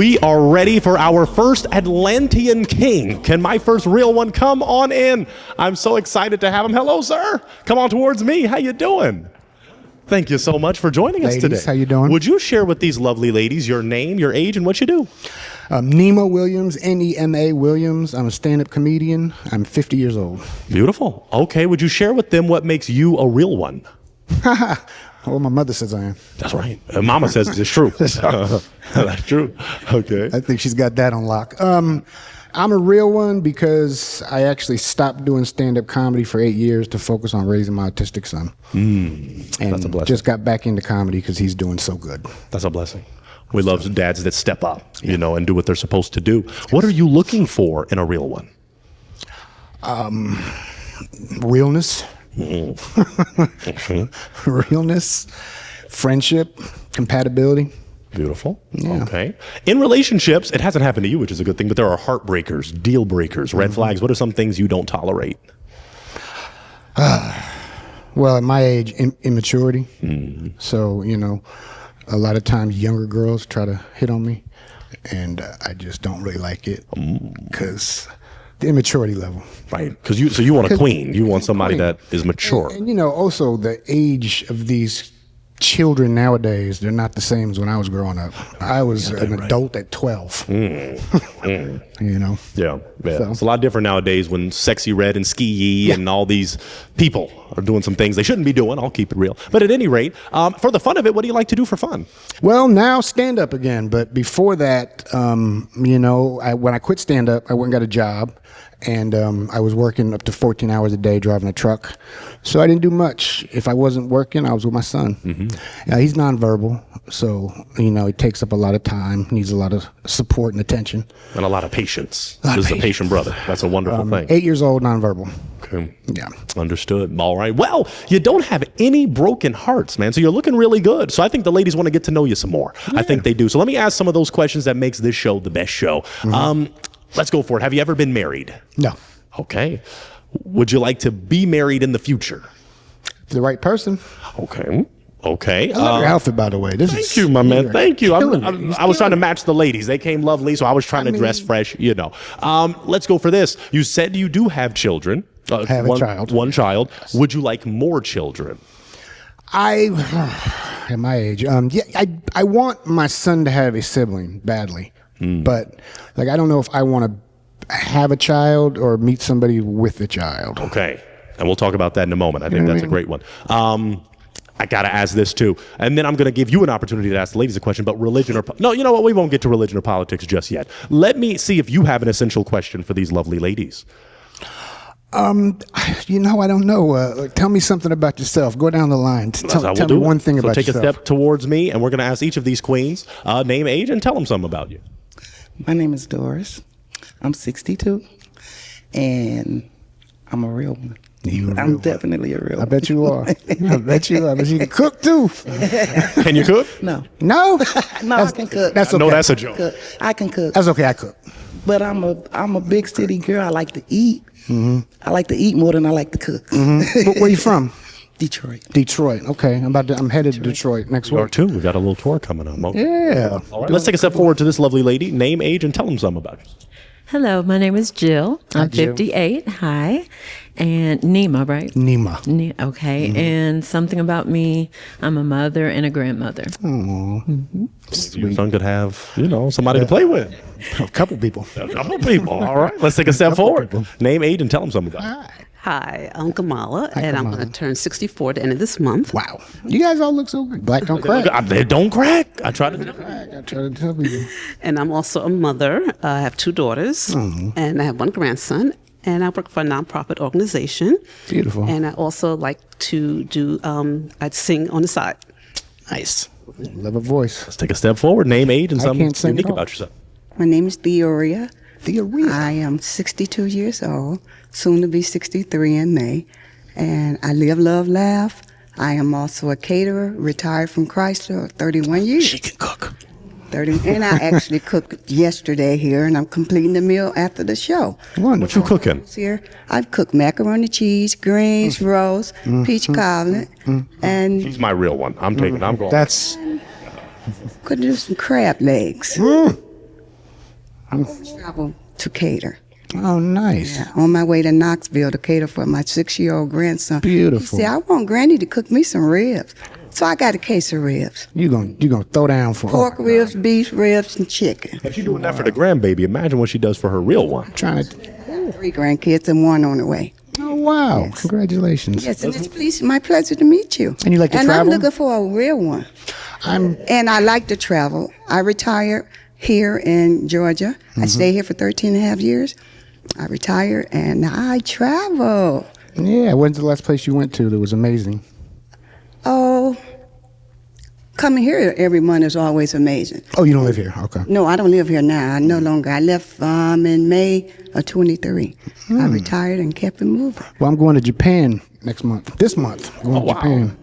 We are ready for our first Atlantean king. Can my first real one come on in? I'm so excited to have him. Hello, sir. Come on towards me. How you doing? Thank you so much for joining us today. How you doing? Would you share with these lovely ladies your name, your age, and what you do? Nema Williams, Nema Williams. I'm a stand-up comedian. I'm 50 years old. Beautiful. Okay, would you share with them what makes you a real one? Well, my mother says I am. That's right. Mama says it's true. That's true. Okay. I think she's got that on lock. I'm a real one because I actually stopped doing stand-up comedy for 8 years to focus on raising my autistic son. And that's a blessing. Just got back into comedy because he's doing so good. That's a blessing. We love dads that step up, you know, and do what they're supposed to do. What are you looking for in a real one? Realness. Realness, friendship, compatibility. Beautiful. Yeah. Okay. In relationships, it hasn't happened to you, which is a good thing, but there are heartbreakers, deal breakers, red flags. What are some things you don't tolerate? Well, at my age, immaturity. So, you know, a lot of times younger girls try to hit on me, and I just don't really like it because the immaturity level. Right. Because you want a queen. You want somebody that is mature. And, you know, also the age of these children nowadays, they're not the same as when I was growing up. I was an adult at 12. You know? Yeah. So. It's a lot different nowadays when Sexy Red and Ski Yee and all these people are doing some things they shouldn't be doing. I'll keep it real. But at any rate, for the fun of it, what do you like to do for fun? Well, now stand up again. But before that, you know, when I quit stand up, I went and got a job. And I was working up to 14 hours a day driving a truck. So I didn't do much. If I wasn't working, I was with my son. He's nonverbal, so, you know, it takes up a lot of time, needs a lot of support and attention. And a lot of patience. This is a patient brother. That's a wonderful thing. 8 years old, nonverbal. Okay. Yeah. Understood. All right. Well, you don't have any broken hearts, man. So you're looking really good. So I think the ladies want to get to know you some more. Yeah. I think they do. So let me ask some of those questions that makes this show the best show. Let's go for it. Have you ever been married? No. Okay. Would you like to be married in the future? The right person. Okay. Okay. I love your outfit, by the way. Thank you, my man. Thank you. I was trying to match the ladies. They came lovely, so I was trying to dress fresh, you know. Let's go for this. You said you do have children. Have a child. One child. Would you like more children? At my age, I want my son to have a sibling badly. But like, I don't know if I want to have a child or meet somebody with a child. Okay. And we'll talk about that in a moment. I think that's a great one. I got to ask this too. And then I'm going to give you an opportunity to ask the ladies a question about religion or... No, you know what? We won't get to religion or politics just yet. Let me see if you have an essential question for these lovely ladies. You know, I don't know. Tell me something about yourself. Go down the line. Tell me one thing about yourself. So take a step towards me, and we're going to ask each of these queens name, age, and tell them something about you. My name is Doris. I'm 62, and I'm a real one. I'm definitely a real one. I bet you are. I bet you are. But you can cook, too. Can you cook? No. No? No, I can cook. That's okay. No, that's a joke. I can cook. That's okay, I cook. But I'm a big city girl. I like to eat. I like to eat more than I like to cook. Where you from? Detroit. Detroit. Okay, I'm headed to Detroit next week. Or two. We got a little tour coming up. Okay. Yeah. All right. Let's take a step forward to this lovely lady. Name, age, and tell them something about you. Hello, my name is Jill. I'm Jill. 58. Hi. And Nema, right? Nema. Okay. And something about me, I'm a mother and a grandmother. Your son could have, you know, somebody to play with. A couple people. All right. Let's take a step forward. Name, age, and tell them something about you. Hi, I'm Kamala, and I'm going to turn 64 at the end of this month. Wow. You guys all look so good. Black don't crack. They don't crack. I try to. I try to tell you. And I'm also a mother. I have 2 daughters, and I have 1 grandson, and I work for a nonprofit organization. Beautiful. And I also like to do, I sing on the side. Nice. Love a voice. Let's take a step forward. Name, age, and something can't sing unique at all. about yourself. My name is Theoria. Theoria. I am 62 years old, soon to be 63 in May. And I live, love, laugh. I am also a caterer, retired from Chrysler, 31 years. She can cook. 30, and I actually cooked yesterday here, and I'm completing the meal after the show. Wonderful. What you cooking? Here, I've cooked macaroni cheese, greens, roast, peach cobbler, and She's my real one. I'm going. That's could do some crab legs. Travel to cater. Oh, nice. Yeah, on my way to Knoxville to cater for my 6-year-old grandson. Beautiful. He said, I want Granny to cook me some ribs. So I got a case of ribs. You gonna throw down for Pork ribs, beef ribs, and chicken. If you're doing that for the grandbaby, imagine what she does for her real one. Trying to. 3 grandkids and 1 on the way. Oh wow! Congratulations. Yes, and it's my pleasure to meet you. And you like to and travel? I'm looking for a real one. I'm. And I like to travel. I retired here in Georgia. I stayed here for 13 and a half years. I retired and I travel. Yeah. When's the last place you went to that was amazing? Oh, coming here every month is always amazing. Oh, you don't live here? Okay. No, I don't live here now. I no longer. I left in May of 23. I retired and kept it moving. Well, I'm going to Japan next month. This month, I'm going to Japan.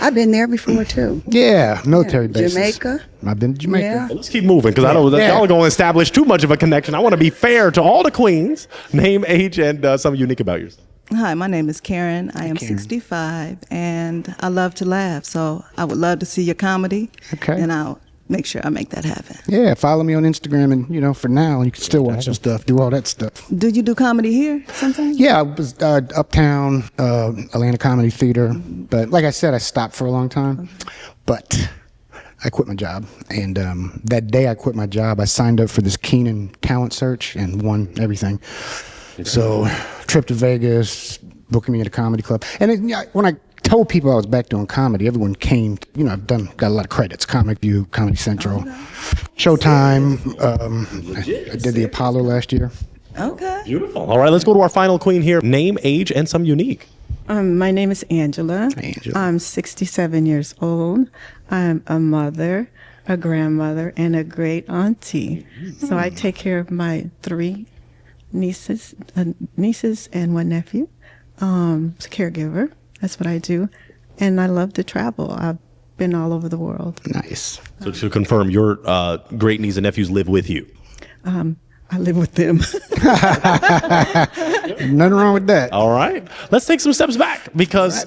I've been there before too. Yeah, military bases. Jamaica. I've been to Jamaica. Yeah. Let's keep moving because I don't. Yeah. Y'all are going to establish too much of a connection. I want to be fair to all the queens. Name, age, and something unique about yourself. Hi, my name is Karen. I am 65, and I love to laugh. So I would love to see your comedy. Okay. And I'll make sure I make that happen. Yeah, follow me on Instagram, and for now you can still watch some stuff, do all that stuff. Do you do comedy here sometimes? Yeah, I was Uptown, Atlanta Comedy Theater, but like I said, I stopped for a long time. But I quit my job, and that day I quit my job, I signed up for this Keenan talent search and won everything. So, trip to Vegas, booking me at a comedy club, and when I told people I was back doing comedy, everyone came. I've got a lot of credits: Comic View, Comedy Central, Showtime. I did the Apollo last year. Okay. Beautiful. All right, let's go to our final queen here. Name, age, and some unique. My name is Angela. Angela. I'm 67 years old. I'm a mother, a grandmother, and a great auntie. So I take care of my 3 nieces and 1 nephew. Caregiver. That's what I do. And I love to travel. I've been all over the world. Nice. So to confirm, your great niece and nephews live with you. I live with them. Nothing wrong with that. All right. Let's take some steps back because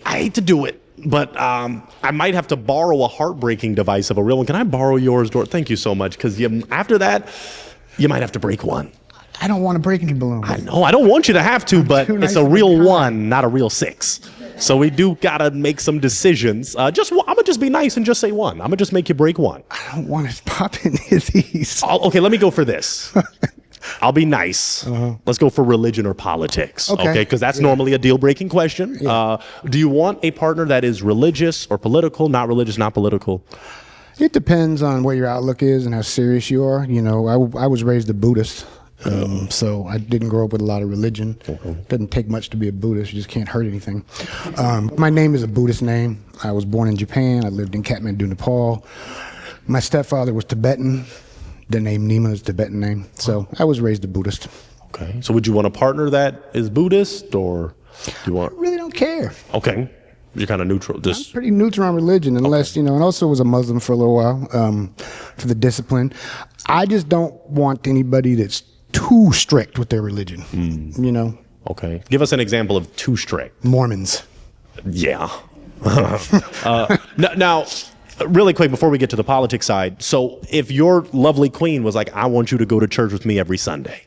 I hate to do it, but I might have to borrow a heartbreaking device of a real one. Can I borrow yours, Dor? Thank you so much, because after that, you might have to break one. I don't want to break any balloons. I know. I don't want you to have to, but too nice it's a for real the kind. 1, not a real 6. So we do gotta make some decisions. I'm gonna just be nice and just say 1. I'm gonna just make you break 1. I don't want to pop any of these. Okay, let me go for this. I'll be nice. Let's go for religion or politics. Okay. Because that's normally a deal-breaking question. Do you want a partner that is religious or political? Not religious, not political. It depends on what your outlook is and how serious you are. I was raised a Buddhist. So I didn't grow up with a lot of religion. Doesn't take much to be a Buddhist. You just can't hurt anything. My name is a Buddhist name. I was born in Japan. I lived in Kathmandu, Nepal. My stepfather was Tibetan. The name Nima is a Tibetan name. So I was raised a Buddhist. Okay. So would you want a partner that is Buddhist, or do you want? I really don't care. Okay. You're kind of neutral. I'm pretty neutral on religion, unless, and also was a Muslim for a little while, for the discipline. I just don't want anybody that's too strict with their religion, Okay. Give us an example of too strict. Mormons. Yeah. Now, really quick before we get to the politics side. So if your lovely queen was like, I want you to go to church with me every Sunday.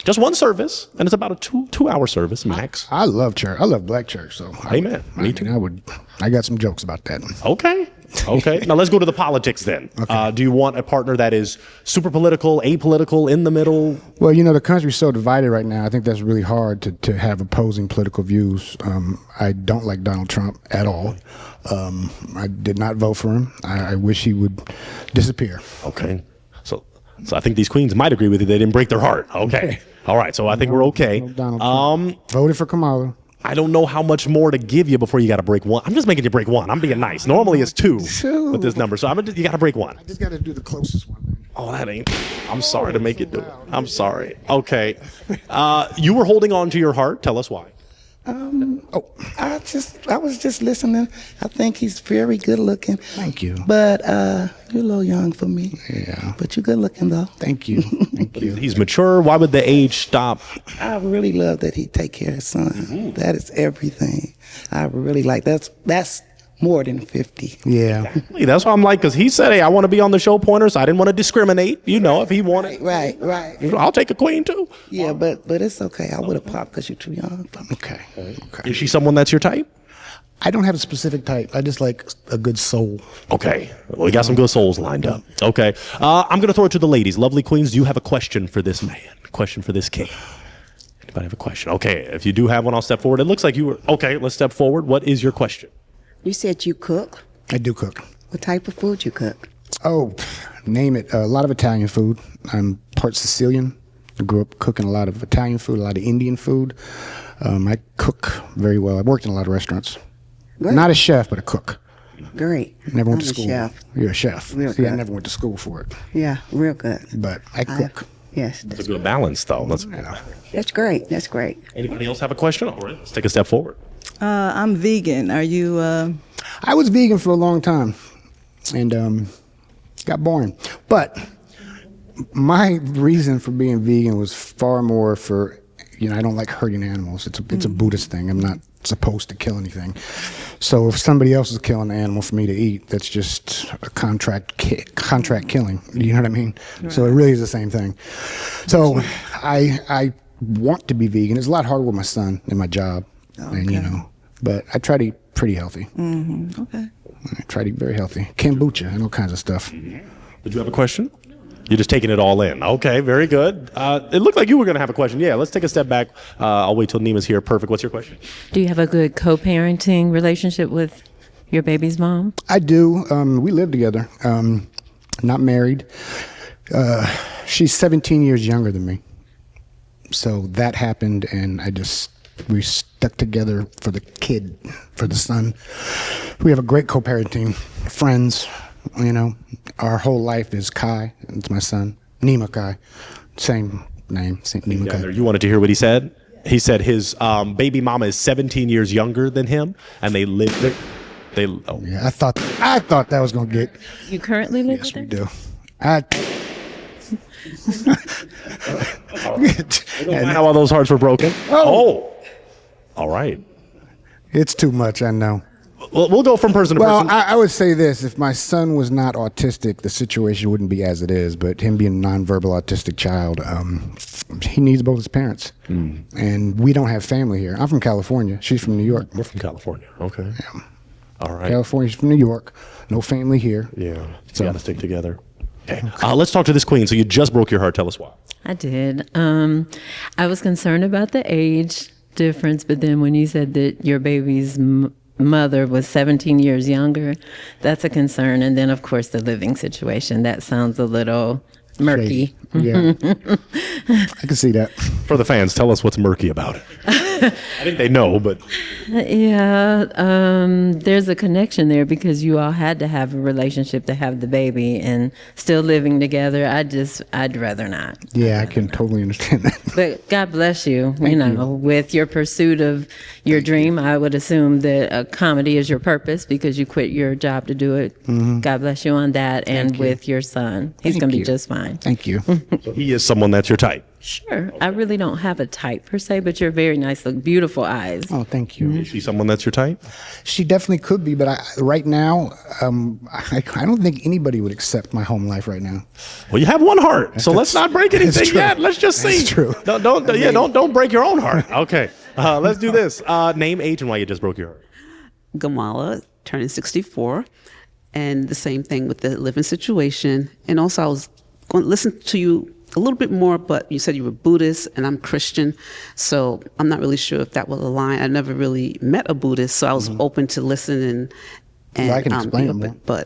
Just one service, and it's about a two-hour service max. I love church. I love black church. So Amen. Me too. I got some jokes about that. Okay. Now let's go to the politics then. Okay. Do you want a partner that is super political, apolitical, in the middle? Well, the country's so divided right now. I think that's really hard to have opposing political views. I don't like Donald Trump at all. I did not vote for him. I wish he would disappear. Okay. So I think these queens might agree with you. They didn't break their heart. Okay. All right. So I think we're okay. No Donald Trump. Voted for Kamala. I don't know how much more to give you before you got to break 1. I'm just making you break 1. I'm being nice. Normally it's 2 with this number. So you got to break 1. I just got to do the closest one. Oh, that ain't. I'm sorry to make you do it. I'm sorry. Okay. You were holding on to your heart. Tell us why. I was just listening. I think he's very good looking. Thank you. But you're a little young for me. Yeah. But you're good looking though. Thank you. Thank you. He's mature. Why would the age stop? I really love that he take care of his son. That is everything. I really like that's more than 50. Yeah. That's why I'm like, because he said, hey, I want to be on the show pointer, so I didn't want to discriminate. You know, if he wanted, Right. I'll take a queen too. Yeah, but it's okay. I would have popped because you're too young for me. Okay. Is she someone that's your type? I don't have a specific type. I just like a good soul. Okay. Well, we got some good souls lined up. Okay. I'm going to throw it to the ladies. Lovely queens, do you have a question for this man? Question for this king? Anybody have a question? Okay. If you do have one, I'll step forward. It looks like you were. Okay. Let's step forward. What is your question? You said you cook. I do cook. What type of food you cook? Oh, name it. A lot of Italian food. I'm part Sicilian. I grew up cooking a lot of Italian food, a lot of Indian food. I cook very well. I worked in a lot of restaurants. Great. Not a chef, but a cook. Great. Never went I'm to a school. chef. You're a chef. Real See, I good. never went to school for it, Yeah, real good. but I cook. Yes, It's a good balance, though. that's great. That's great. Anybody else have a question? All right. Let's take a step forward. I'm vegan. Are you? I was vegan for a long time, and got boring. But my reason for being vegan was far more for, I don't like hurting animals. It's a Buddhist thing. I'm not supposed to kill anything. So if somebody else is killing an animal for me to eat, that's just a contract killing. You know what I mean? Right. So it really is the same thing. So I want to be vegan. It's a lot harder with my son and my job, and but I try to eat pretty healthy. Mm-hmm. Okay. I try to eat very healthy. Kombucha and all kinds of stuff. Did you have a question? You're just taking it all in. Okay, very good. It looked like you were going to have a question. Yeah, let's take a step back. I'll wait till Nima's here. Perfect. What's your question? Do you have a good co-parenting relationship with your baby's mom? I do. We live together. Not married. She's 17 years younger than me. So that happened, and we stuck together for the kid, for the son. We have a great co-parenting, friends. Our whole life is Kai. It's my son, Nima Kai. Same name, Nima Kai. You wanted to hear what he said? He said his baby mama is 17 years younger than him, and they live there. Yeah, I thought that was gonna get. You currently live Yes, with we her? do. And how all those hearts were broken? Oh. All right. It's too much, I know. We'll go from person to Well, person. I would say this: if my son was not autistic, the situation wouldn't be as it is. But him being a nonverbal autistic child, he needs both his parents, and we don't have family here. I'm from California. She's from New York. We're from California. Okay. Yeah. All right. California's from New York. No family here. Yeah. So you got to stick together. Okay. Let's talk to this queen. So you just broke your heart. Tell us why. I did. I was concerned about the age difference, but then when you said that your baby's mother was 17 years younger, that's a concern. And then, of course, the living situation. That sounds a little murky. Yeah, I can see that. For the fans, tell us what's murky about it. I think they know, but Yeah, there's a connection there because you all had to have a relationship to have the baby, and still living together, I'd rather not. Yeah, I can totally understand that. But God bless you. Thank you. With your pursuit of your dream, I would assume that comedy is your purpose because you quit your job to do it. Mm-hmm. God bless you on that, and with your son, he's Thank going to be you. just fine. Thank you. so he is someone that's your type. Sure. I really don't have a type per se, but you're very nice, look, beautiful eyes. Oh, thank you. Is she someone that's your type? She definitely could be, but right now, I don't think anybody would accept my home life right now. Well, you have one heart, so let's not break anything true. yet. Let's just see. That's true. Don't break your own heart. Okay. Let's do this. Name, age, and why you just broke your heart. Gamala, turning 64, and the same thing with the living situation. And also, I was going to listen to you a little bit more, but you said you were Buddhist and I'm Christian, so I'm not really sure if that will align. I never really met a Buddhist, so I was open to listen and Well, I can explain be it more. open.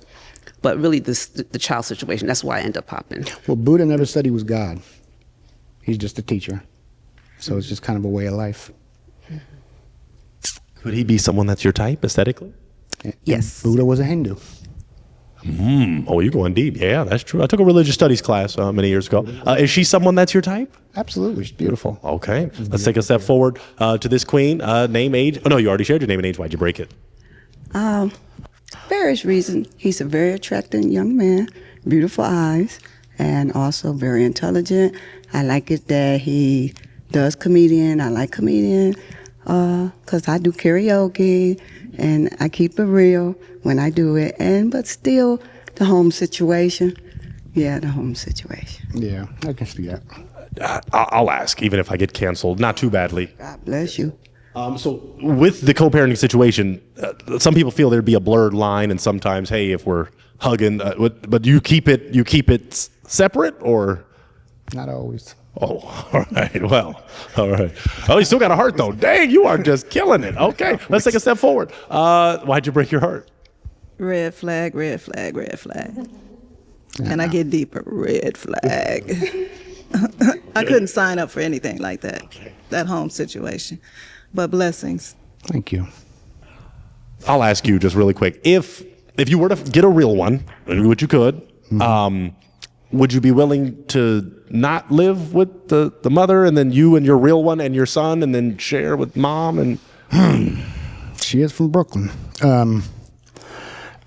But really, the child situation, that's why I ended up popping. Well, Buddha never said he was God. He's just a teacher. So it's just kind of a way of life. Could he be someone that's your type aesthetically? Yes. Buddha was a Hindu. Oh, you're going deep. Yeah, that's true. I took a religious studies class many years ago. Is she someone that's your type? Absolutely. She's beautiful. Okay. Let's take a step forward to this queen. Name, age. Oh, no, you already shared your name and age. Why'd you break it? Various reasons. He's a very attractive young man, beautiful eyes, and also very intelligent. I like it that he does comedian. I like comedian. 'cause I do karaoke and I keep it real when I do it. But still, the home situation. Yeah, the home situation. Yeah, I can see that. I'll ask, even if I get canceled, not too badly. God bless you. So with the co-parenting situation, some people feel there'd be a blurred line, and sometimes, hey, if we're hugging, but you keep it separate, or? Not always. Oh, all right. Well, all right. Oh, you still got a heart though. Dang, you are just killing it. Okay, let's take a step forward. Why'd you break your heart? Red flag, red flag, red flag. And I get deeper, red flag. I couldn't sign up for anything like that, that home situation. But blessings. Thank you. I'll ask you just really quick. If you were to get a real one, which you could, would you be willing to not live with the mother, and then you and your real one and your son, and then share with mom? And She is from Brooklyn.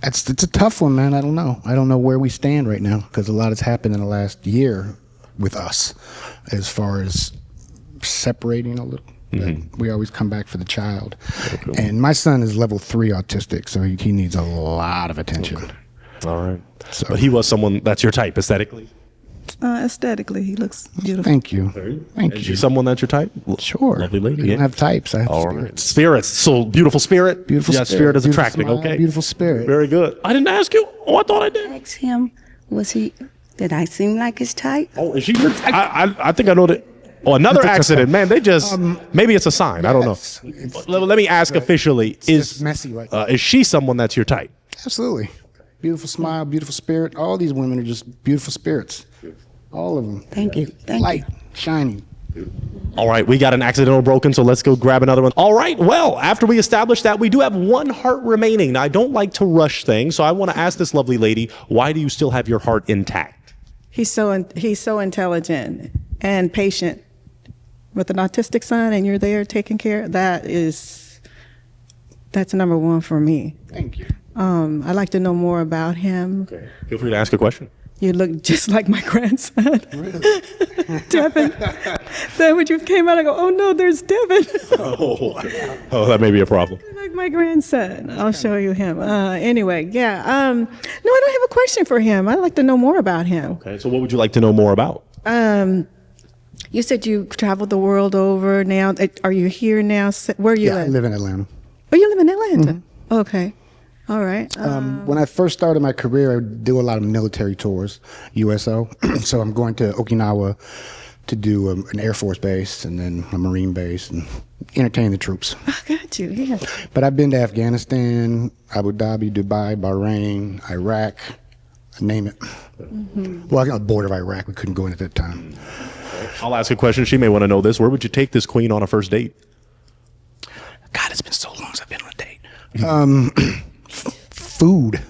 It's a tough one, man. I don't know. I don't know where we stand right now, because a lot has happened in the last year with us as far as separating a little. We always come back for the child. Okay. And my son is level 3 autistic, so he needs a lot of attention. Okay. All right. So- But he was someone that's your type aesthetically? Aesthetically, he looks beautiful. Thank you. Thank Is you. she someone that's your type? Sure. Lovely lady. I don't have types. I have All spirits. right. Spirits. So beautiful spirit. Beautiful yeah, spirit. is Beautiful attracting. smile, Okay. beautiful spirit. Very good. I didn't ask you. Oh, I thought I did. Ask him, did I seem like his type? Oh, is she your type? I think I know that. Oh, another accident. Man, they just, maybe it's a sign. I don't know. Let me ask officially. just messy right now. Is she someone that's your type? Absolutely. Beautiful smile, beautiful spirit. All these women are just beautiful spirits. All of them. Thank you. Thank Light, shining. All right, we got an accidental broken, so let's go grab another one. All right, well, after we establish that, we do have one heart remaining. Now, I don't like to rush things, so I want to ask this lovely lady, why do you still have your heart intact? He's so intelligent and patient. With an autistic son, and you're there taking care, that's number one for me. Thank you. I'd like to know more about him. Okay. Feel free to ask a question. You look just like my grandson. Devin. Then when you came out, I go, oh no, there's Devin. Oh, that may be a problem. Like my grandson. I'll show you him. Anyway, yeah. No, I don't have a question for him. I'd like to know more about him. Okay, so what would you like to know more about? You said you traveled the world over now. Are you here now? Where you Yeah, I live? live in Atlanta. Oh, you live in Atlanta? Okay. All right. When I first started my career, I would do a lot of military tours, USO. So I'm going to Okinawa to do an Air Force base and then a Marine base and entertain the troops. I got you, yeah. But I've been to Afghanistan, Abu Dhabi, Dubai, Bahrain, Iraq, name it. Well, I got on the border of Iraq. We couldn't go in at that time. I'll ask a question. She may want to know this. Where would you take this queen on a first date? God, it's been so long since I've been on a date. Food.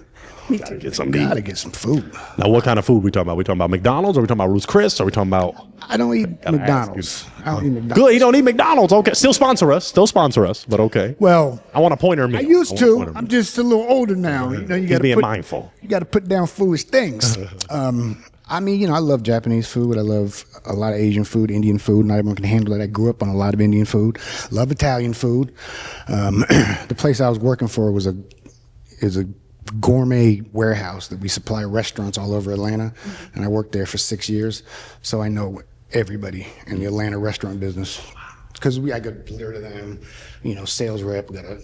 Gotta get something to eat. Gotta get some food. Now, what kind of food we talking about? We talking about McDonald's? Or we talking about Ruth's Chris? Or we talking about? I don't eat Gotta McDonald's. ask I don't eat McDonald's. Good, you don't eat McDonald's. Okay, still sponsor us. But okay. Well, I want a pointer meal. I used want a to. pointer I'm meal. just a little older now. You know, you He's gotta being put, mindful. You got to put down foolish things. I mean, you know, I love Japanese food. I love a lot of Asian food, Indian food. Not everyone can handle it. I grew up on a lot of Indian food. Love Italian food. The place I was working for is a gourmet warehouse that we supply restaurants all over Atlanta, and I worked there for 6 years, so I know everybody in the Atlanta restaurant business. Because I got to deliver to them, you know, sales rep. We got to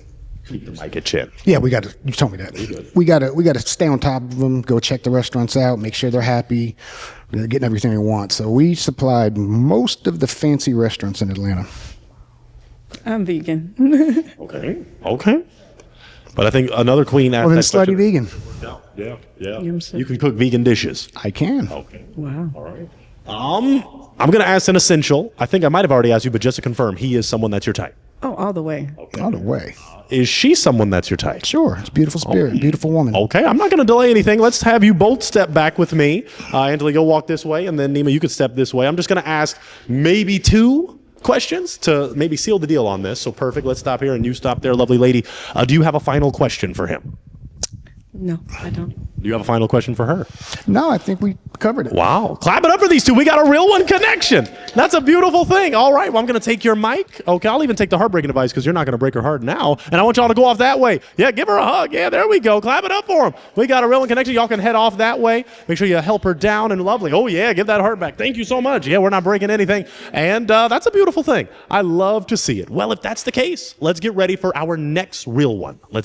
Keep the mic at chin. Yeah, we got to. You told me that. We got to stay on top of them. Go check the restaurants out. Make sure they're happy. They're getting everything they want. So we supplied most of the fancy restaurants in Atlanta. I'm vegan. Okay. But I think another queen asked Well, then that slutty question. vegan. Yeah. I'm sorry. You can cook vegan dishes. I can. Okay. Wow. All right. I'm gonna ask an essential. I think I might have already asked you, but just to confirm, he is someone that's your type. Oh, all the way. All the way. Is she someone that's your type? Sure. It's a beautiful spirit. Beautiful woman. Okay, I'm not going to delay anything. Let's have you both step back with me. Angela, you'll walk this way, and then Nima, you could step this way. I'm just going to ask maybe 2 questions to maybe seal the deal on this. So perfect. Let's stop here, and you stop there, lovely lady. Do you have a final question for him? No, I don't. Do you have a final question for her? No, I think we covered it. Wow. Clap it up for these two. We got a real one connection. That's a beautiful thing. All right. Well, I'm going to take your mic. Okay. I'll even take the heartbreaking device because you're not going to break her heart now. And I want y'all to go off that way. Yeah. Give her a hug. Yeah. There we go. Clap it up for them. We got a real one connection. Y'all can head off that way. Make sure you help her down and lovely. Oh, yeah. Give that heart back. Thank you so much. Yeah. We're not breaking anything. And that's a beautiful thing. I love to see it. Well, if that's the case, let's get ready for our next real one. Let's